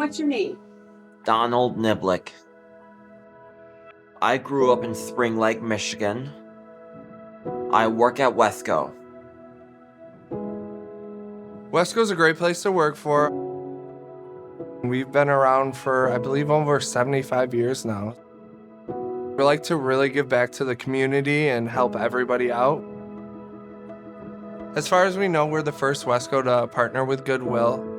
what's your name? Donald Niblick. I grew up in Spring Lake, Michigan. I work at Wesco. Wesco's a great place to work for. We've been around for, I believe, over 75 years now. We like to really give back to the community and help everybody out. As far as we know, we're the first Wesco to partner with Goodwill.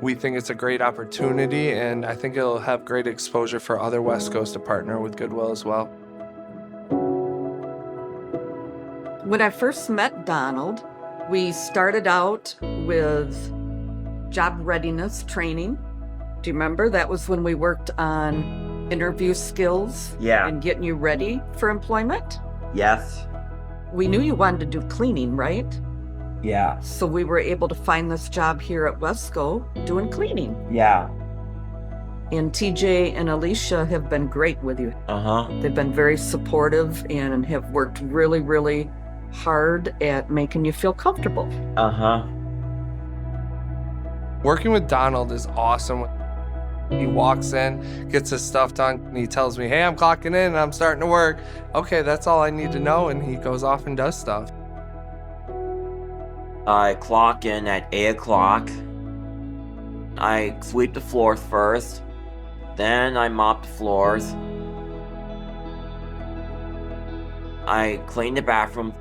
We think it's a great opportunity, and I think it'll have great exposure for other Wescos to partner with Goodwill as well. When I first met Donald, we started out with job readiness training. Do you remember? That was when we worked on interview skills and getting you ready for employment. Yes. We knew you wanted to do cleaning, right? Yeah. So we were able to find this job here at Wesco doing cleaning. Yeah. And TJ and Alicia have been great with you. They've been very supportive and have worked really, really hard at making you feel comfortable. Working with Donald is awesome. He walks in, gets his stuff done, and he tells me, hey, I'm clocking in and I'm starting to work. Okay, that's all I need to know, and he goes off and does stuff. I clock in at 8 o'clock. I sweep the floors first. Then I mop the floors. I clean the bathroom.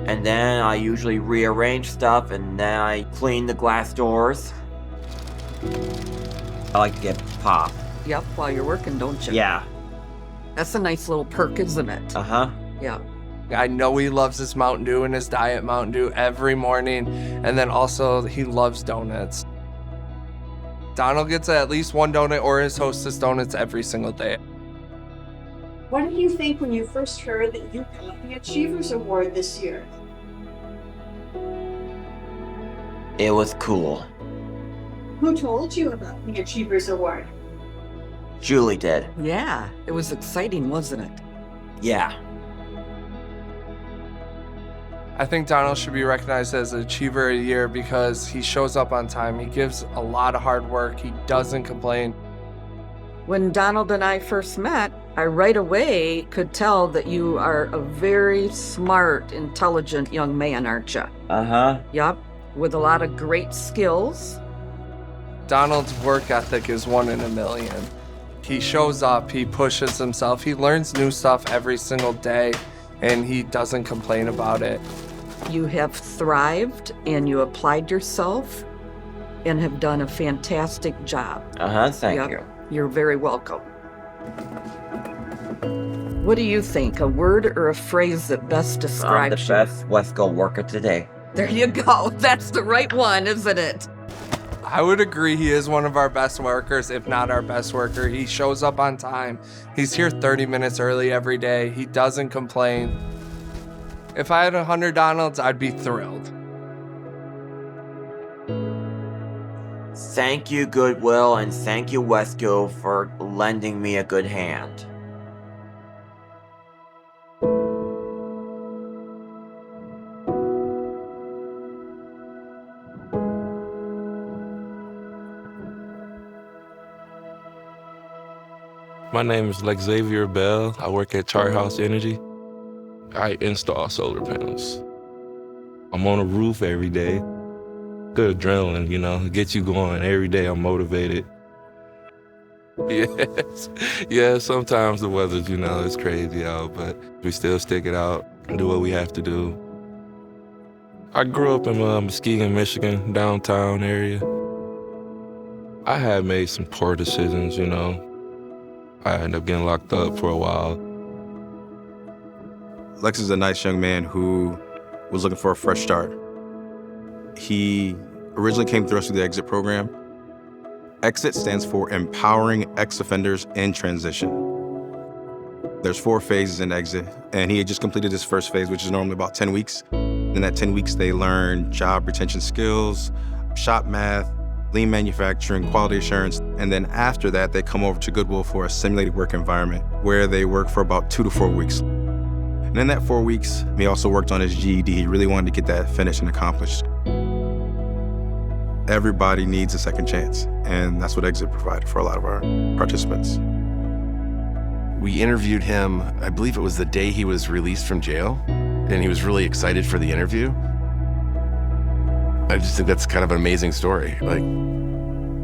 And then I usually rearrange stuff, and then I clean the glass doors. I like to get pop. Yep, while you're working, don't you? Yeah. That's a nice little perk, isn't it? Yeah. I know he loves his Mountain Dew and his Diet Mountain Dew every morning, and then also he loves donuts. Donald gets at least one donut or his Hostess donuts every single day. What did you think when you first heard that you got the Achievers Award this year? It was cool. Who told you about the Achievers Award? Julie did. Yeah, it was exciting, wasn't it? Yeah. I think Donald should be recognized as Achiever of the Year because he shows up on time. He gives a lot of hard work. He doesn't complain. When Donald and I first met, I right away could tell that you are a very smart, intelligent young man, aren't you? Yep, with a lot of great skills. Donald's work ethic is 1 in a million. He shows up, he pushes himself, he learns new stuff every single day, and he doesn't complain about it. You have thrived and you applied yourself and have done a fantastic job. Thank you. You're very welcome. What do you think? A word or a phrase that best describes you? I'm the best Wesco worker today. There you go. That's the right one, isn't it? I would agree he is one of our best workers, if not our best worker. He shows up on time. He's here 30 minutes early every day. He doesn't complain. If I had 100 Donalds, I'd be thrilled. Thank you, Goodwill, and thank you, Wesco, for lending me a good hand. My name is Xavier Bell. I work at Charthouse Energy. I install solar panels. I'm on a roof every day. Good adrenaline, you know, get you going. Every day I'm motivated. Yes. Yeah, sometimes the weather's, you know, it's crazy out, but we still stick it out and do what we have to do. I grew up in Muskegon, Michigan, downtown area. I had made some poor decisions, you know. I ended up getting locked up for a while. Lex is a nice young man who was looking for a fresh start. He originally came through us through the EXIT program. EXIT stands for Empowering Ex-Offenders in Transition. There's 4 phases in EXIT, and he had just completed his first phase, which is normally about 10 weeks. In that 10 weeks, they learn job retention skills, shop math, lean manufacturing, quality assurance, and then after that, they come over to Goodwill for a simulated work environment where they work for about 2 to 4 weeks. And in that 4 weeks, he also worked on his GED. He really wanted to get that finished and accomplished. everybody needs a second chance, and that's what Exit provided for a lot of our participants. We interviewed him, I believe it was the day he was released from jail, and he was really excited for the interview. I just think that's kind of an amazing story. Like,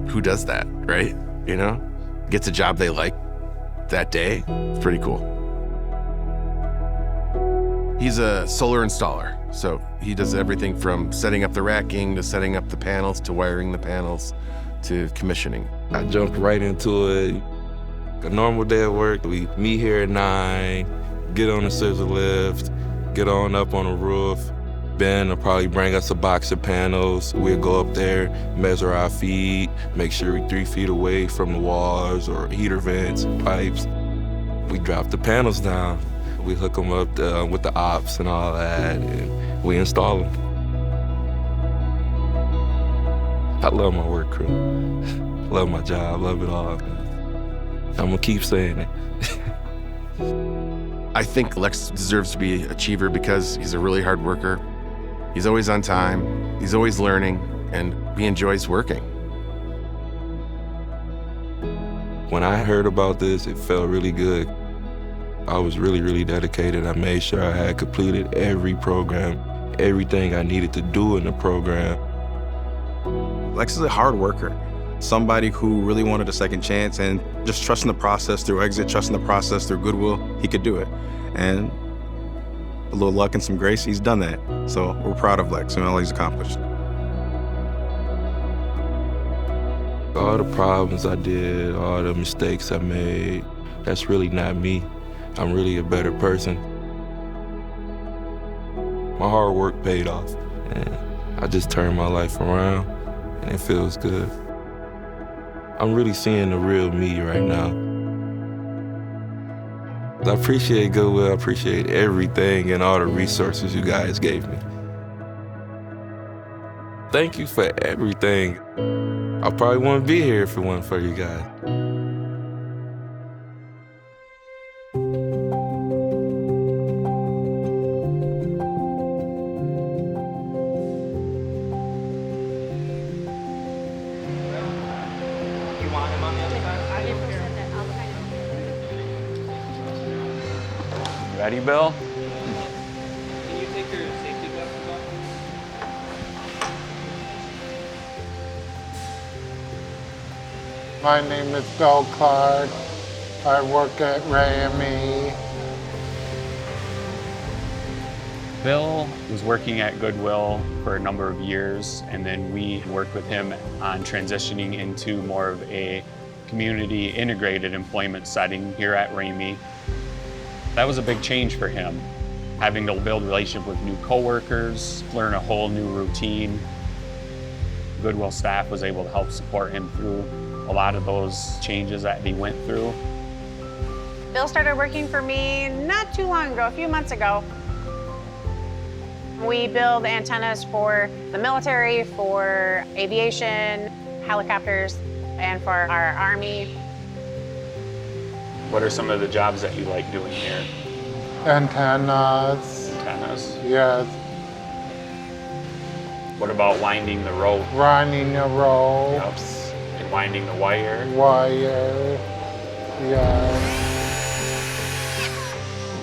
who does that, right? You know? Gets a job they like that day. It's pretty cool. He's a solar installer, so he does everything from setting up the racking to setting up the panels to wiring the panels to commissioning. I jumped right into it. A normal day at work, we meet here at 9, get on the scissor lift, get on up on the roof. Ben will probably bring us a box of panels. We'll go up there, measure our feet, make sure we're 3 feet away from the walls or heater vents, pipes. We drop the panels down. We hook them up with the ops and all that, and we install them. I love my work crew. Love my job, love it all. I'm gonna keep saying it. I think Lex deserves to be Achiever because he's a really hard worker. He's always on time, he's always learning, and he enjoys working. When I heard about this, it felt really good. I was really, really dedicated. I made sure I had completed every program, everything I needed to do in the program. Lex is a hard worker, somebody who really wanted a second chance, and just trusting the process through Exit, trusting the process through Goodwill, he could do it. And a little luck and some grace, he's done that. So we're proud of Lex and all he's accomplished. All the problems I did, all the mistakes I made, that's really not me. I'm really a better person. My hard work paid off, and I just turned my life around, and it feels good. I'm really seeing the real me right now. I appreciate Goodwill, I appreciate everything and all the resources you guys gave me. Thank you for everything. I probably wouldn't be here if it wasn't for you guys. Ready, Bill? Can you take your safety vest off? My name is Bill Clark. I work at Ramey. Bill was working at Goodwill for a number of years, and then we worked with him on transitioning into more of a community integrated employment setting here at Ramey. That was a big change for him, having to build a relationship with new coworkers, learn a whole new routine. Goodwill staff was able to help support him through a lot of those changes that he went through. Bill started working for me not too long ago, a few months ago. We build antennas for the military, for aviation, helicopters, and for our Army. What are some of the jobs that you like doing here? Antennas. Antennas. Yes. What about winding the rope? Running a rope. Yep. And winding the wire? Wire. Yes.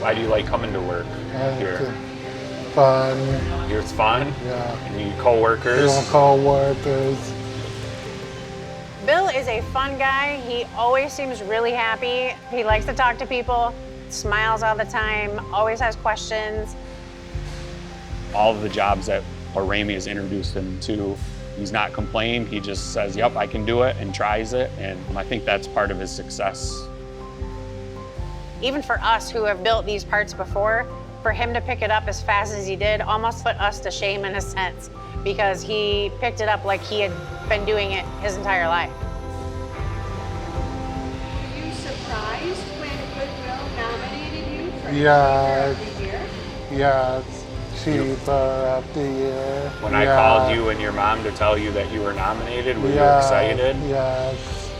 Why do you like coming to work here? Fun. Here it's fun? Yeah. And you co-workers? Your co-workers. Bill is a fun guy. He always seems really happy. He likes to talk to people, smiles all the time, always has questions. All of the jobs that Ramey has introduced him to, he's not complaining. He just says, yep, I can do it, and tries it. And I think that's part of his success. Even for us who have built these parts before, for him to pick it up as fast as he did almost put us to shame in a sense, because he picked it up like he had been doing it his entire life. Were you surprised when Goodwill nominated you for Yes. Achiever of the Year? Yes. Achiever of the Year. When I called you and your mom to tell you that you were nominated, were you excited? Yes.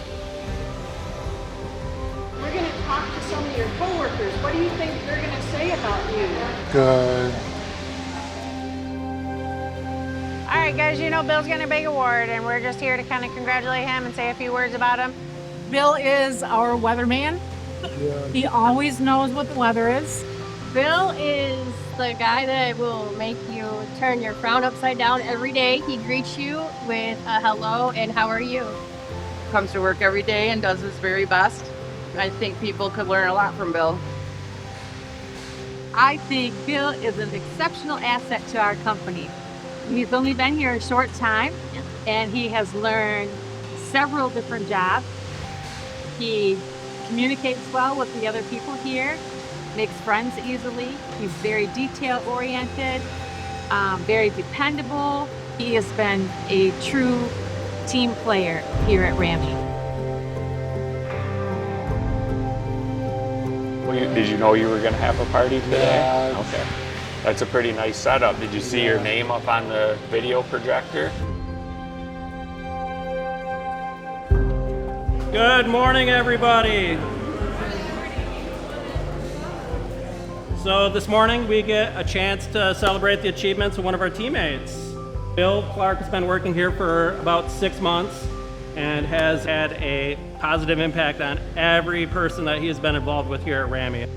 We're going to talk to some of your coworkers. What do you think they're going to say about you? Good. All right, right, guys, you know Bill's getting a big award, and we're just here to kind of congratulate him and say a few words about him. Bill is our weatherman. He always knows what the weather is. Bill is the guy that will make you turn your frown upside down every day. He greets you with a hello and how are you? Comes to work every day and does his very best. I think people could learn a lot from Bill. I think Bill is an exceptional asset to our company. He's only been here a short time, and he has learned several different jobs. He communicates well with the other people here, makes friends easily. He's very detail-oriented, very dependable. He has been a true team player here at Ramey. Did you know you were going to have a party today? Yeah. Okay. That's a pretty nice setup. Did you see your name up on the video projector? Good morning, everybody. So this morning we get a chance to celebrate the achievements of one of our teammates. Bill Clark has been working here for about 6 months and has had a positive impact on every person that he has been involved with here at Ramey.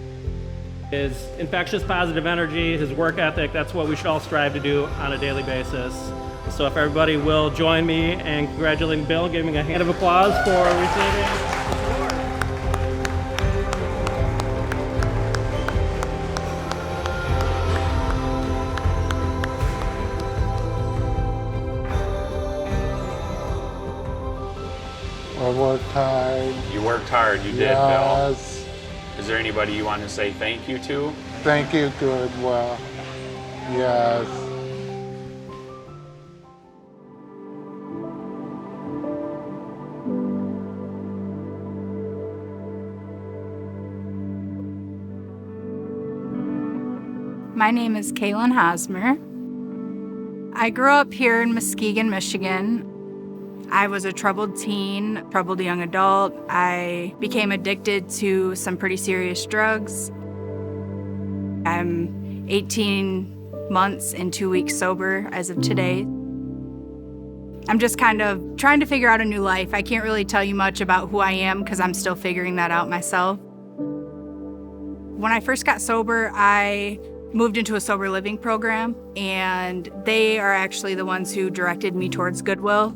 His infectious positive energy, his work ethic, that's what we should all strive to do on a daily basis. So if everybody will join me in congratulating Bill, giving a hand of applause for receiving. I worked hard. You worked hard, you did, Yes. Bill. Is there anybody you want to say thank you to? Thank you, Goodwill. Yes. My name is Kaylin Hosmer. I grew up here in Muskegon, Michigan. I was a troubled teen, troubled young adult. I became addicted to some pretty serious drugs. I'm 18 months and 2 weeks sober as of today. I'm just kind of trying to figure out a new life. I can't really tell you much about who I am because I'm still figuring that out myself. When I first got sober, I moved into a sober living program, and they are actually the ones who directed me towards Goodwill.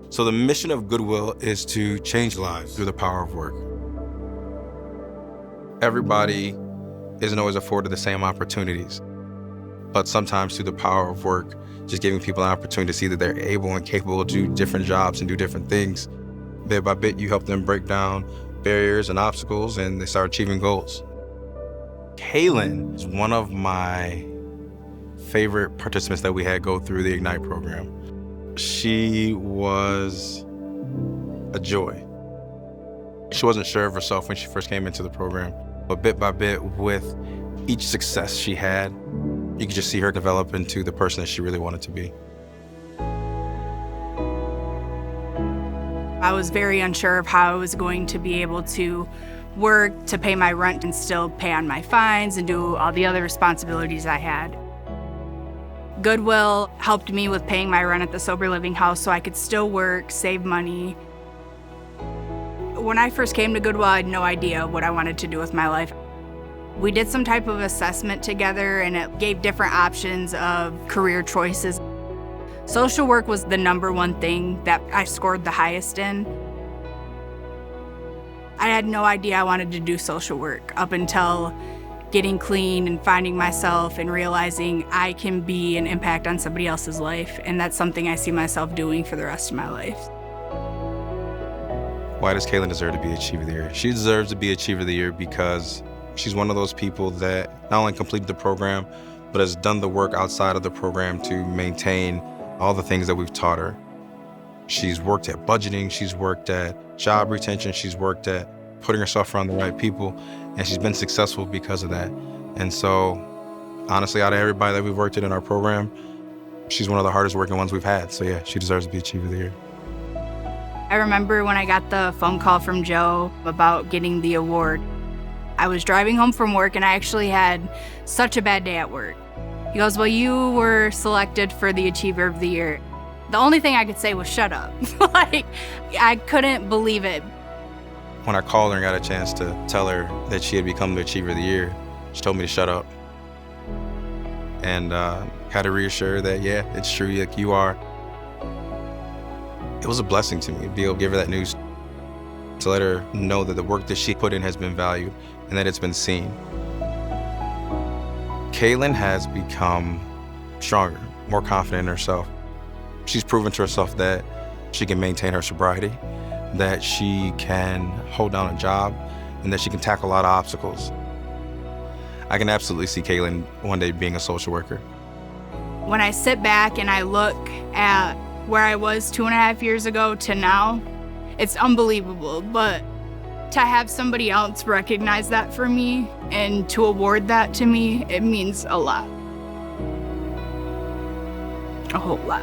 So the mission of Goodwill is to change lives through the power of work. Everybody isn't always afforded the same opportunities, but sometimes through the power of work, just giving people an opportunity to see that they're able and capable to do different jobs and do different things. Bit by bit, you help them break down barriers and obstacles, and they start achieving goals. Kaylin is one of my favorite participants that we had go through the Ignite program. She was a joy. She wasn't sure of herself when she first came into the program, but bit by bit, with each success she had, you could just see her develop into the person that she really wanted to be. I was very unsure of how I was going to be able to work, to pay my rent and still pay on my fines and do all the other responsibilities I had. Goodwill helped me with paying my rent at the sober living house so I could still work, save money. When I first came to Goodwill, I had no idea what I wanted to do with my life. We did some type of assessment together, and it gave different options of career choices. Social work was the #1 thing that I scored the highest in. I had no idea I wanted to do social work up until getting clean and finding myself and realizing I can be an impact on somebody else's life, and that's something I see myself doing for the rest of my life. Why does Kaylin deserve to be Achiever of the Year? She deserves to be Achiever of the Year because she's one of those people that not only completed the program, but has done the work outside of the program to maintain all the things that we've taught her. She's worked at budgeting, she's worked at job retention, she's worked at putting herself around the right people, and she's been successful because of that. And so, honestly, out of everybody that we've worked with in our program, she's one of the hardest working ones we've had. So yeah, she deserves to be Achiever of the Year. I remember when I got the phone call from Joe about getting the award. I was driving home from work, and I actually had such a bad day at work. He goes, well, you were selected for the Achiever of the Year. The only thing I could say was shut up. Like, I couldn't believe it. When I called her and got a chance to tell her that she had become the Achiever of the Year, she told me to shut up. And had to reassure that, yeah, it's true, like you are. It was a blessing to me to be able to give her that news, to let her know that the work that she put in has been valued and that it's been seen. Kaylin has become stronger, more confident in herself. She's proven to herself that she can maintain her sobriety, that she can hold down a job, and that she can tackle a lot of obstacles. I can absolutely see Kaylin one day being a social worker. When I sit back and I look at where I was 2.5 years ago to now, it's unbelievable. But to have somebody else recognize that for me and to award that to me, it means a lot. A whole lot.